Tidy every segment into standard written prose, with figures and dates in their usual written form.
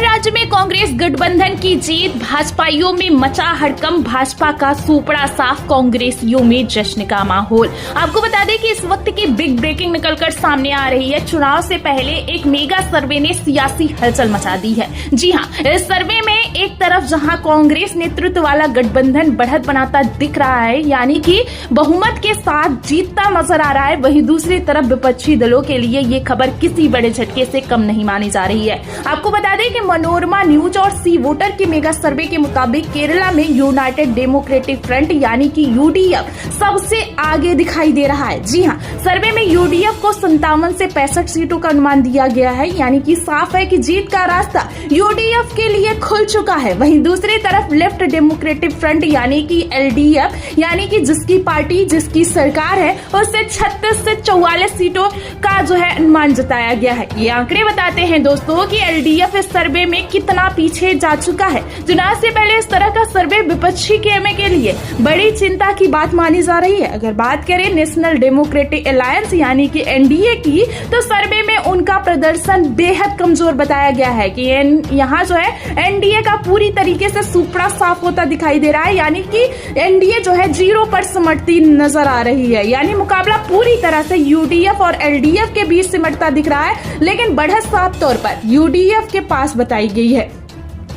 बिहार राज्य में कांग्रेस गठबंधन की जीत, भाजपाइयों में मचा हड़कंप, भाजपा का सूपड़ा साफ, कांग्रेसियों में जश्न का माहौल। आपको बता दें कि इस वक्त की बिग ब्रेकिंग निकलकर सामने आ रही है। चुनाव से पहले एक मेगा सर्वे ने सियासी हलचल मचा दी है। जी हां, इस सर्वे में एक तरफ जहां कांग्रेस नेतृत्व वाला गठबंधन बढ़त बनाता दिख रहा है, यानी कि बहुमत के साथ जीतता नजर आ रहा है, वहीं दूसरी तरफ विपक्षी दलों के लिए ये खबर किसी बड़े झटके से कम नहीं मानी जा रही है। आपको बता दें कि मनोरमा न्यूज और सी वोटर के मेगा सर्वे के मुताबिक केरला में यूनाइटेड डेमोक्रेटिक फ्रंट यानी कि यूडीएफ सबसे आगे दिखाई दे रहा है। जी हां, सर्वे में यूडीएफ को 57 से 65 सीटों का अनुमान दिया गया है, यानी कि साफ है कि जीत का रास्ता यूडीएफ के लिए खुल चुका है। वहीं दूसरी तरफ लेफ्ट डेमोक्रेटिक फ्रंट यानी कि एलडीएफ, यानी कि जिसकी पार्टी जिसकी सरकार है, उससे 36 से 44 सीटों का जो है अनुमान जताया गया है। ये आंकड़े बताते हैं दोस्तों कि एलडीएफ इस सर्वे में कितना पीछे जा चुका है। चुनाव से पहले इस तरह का सर्वे विपक्षी के लिए बड़ी चिंता की बात मानी जा रही है। अगर बात करें नेशनल डेमोक्रेटिक अलायंस यानी कि एनडीए की, तो सर्वे में उनका प्रदर्शन बेहद कमजोर बताया गया है कि यहाँ जो है एनडीए का पूरी तरीके से सूपड़ा साफ होता दिखाई दे रहा है, यानी कि एनडीए जो है 0 पर सिमटती नजर आ रही है। यानी मुकाबला पूरी तरह से यूडीएफ और एलडीएफ के बीच सिमटता दिख रहा है, लेकिन बढ़त साफ तौर पर यूडीएफ के पास बताई गई है।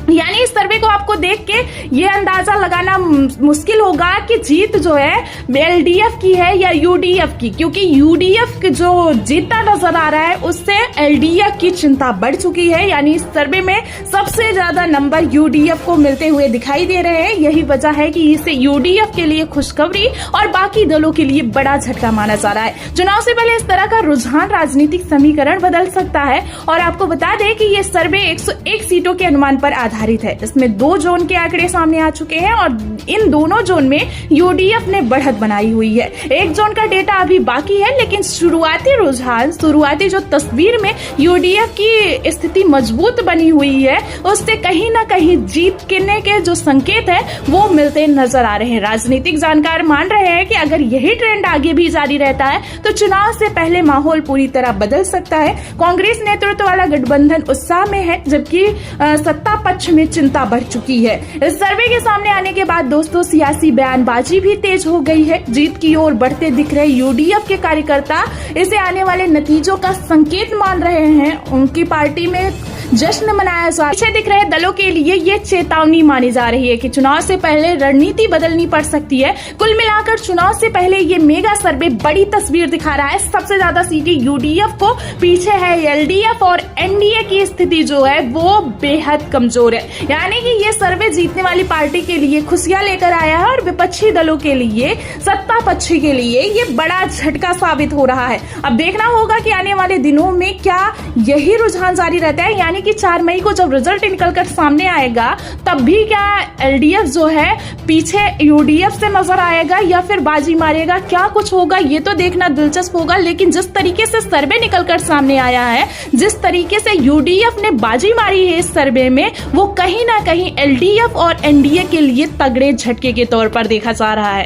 यानी इस सर्वे को आपको देख के ये अंदाजा लगाना मुश्किल होगा कि जीत जो है एलडीएफ की है या यूडीएफ की, क्योंकि यूडीएफ जो जीतता नजर आ रहा है उससे एलडीएफ की चिंता बढ़ चुकी है। यानी इस सर्वे में सबसे ज्यादा नंबर यूडीएफ को मिलते हुए दिखाई दे रहे हैं। यही वजह है कि इसे यूडीएफ के लिए खुशखबरी और बाकी दलों के लिए बड़ा झटका माना जा रहा है। चुनाव से पहले इस तरह का रुझान राजनीतिक समीकरण बदल सकता है। और आपको बता दें कि ये सर्वे 101 सीटों के अनुमान पर आधारित है। इसमें 2 जोन के आंकड़े सामने आ चुके हैं और इन दोनों जोन में यूडीएफ ने बढ़त बनाई हुई है। एक जोन का डेटा अभी बाकी है, लेकिन शुरुआती रुझान, शुरुआती जो तस्वीर में यूडीएफ की स्थिति मजबूत बनी हुई है, उससे कहीं ना कहीं जीत के जो संकेत है वो मिलते नजर आ रहे हैं। राजनीतिक जानकार मान रहे हैं कि अगर यही ट्रेंड आगे भी जारी रहता है तो चुनाव से पहले माहौल पूरी तरह बदल सकता है। कांग्रेस नेतृत्व वाला गठबंधन उत्साह में है, जबकि सत्ता पक्ष में चिंता बढ़ चुकी है। इस सर्वे के सामने आने के बाद दोस्तों सियासी बयानबाजी भी तेज हो गई है। जीत की ओर बढ़ते दिख रहे यूडीएफ के कार्यकर्ता इसे आने वाले नतीजों का संकेत मान रहे हैं। उनकी पार्टी में जश्न मनाया जा रहा है। पीछे दिख रहे दलों के लिए ये चेतावनी मानी जा रही है कि चुनाव से पहले रणनीति बदलनी पड़ सकती है। कुल मिलाकर चुनाव से पहले ये मेगा सर्वे बड़ी तस्वीर दिखा रहा है। सबसे ज्यादा सीटें यूडीएफ को, पीछे है एलडीएफ और एनडीए की स्थिति जो है वो बेहद कमजोर है। यानी कि ये सर्वे जीतने वाली पार्टी के लिए खुशियां लेकर आया है और विपक्षी दलों के लिए, सत्ता पक्षी के लिए ये बड़ा झटका साबित हो रहा है। अब देखना होगा कि आने वाले दिनों में क्या यही रुझान जारी रहता है, यानी कि 4 मई को जब रिजल्ट निकलकर सामने आएगा तब भी क्या एलडीएफ जो है पीछे यूडीएफ से नजर आएगा या फिर बाजी मारेगा, क्या कुछ होगा ये तो देखना दिलचस्प होगा। लेकिन जिस तरीके से सर्वे निकलकर सामने आया है, जिस तरीके से यूडीएफ ने बाजी मारी है इस सर्वे में, वो कहीं ना कहीं एलडीएफ और एनडीए के लिए तगड़े झटके के तौर पर देखा जा रहा है।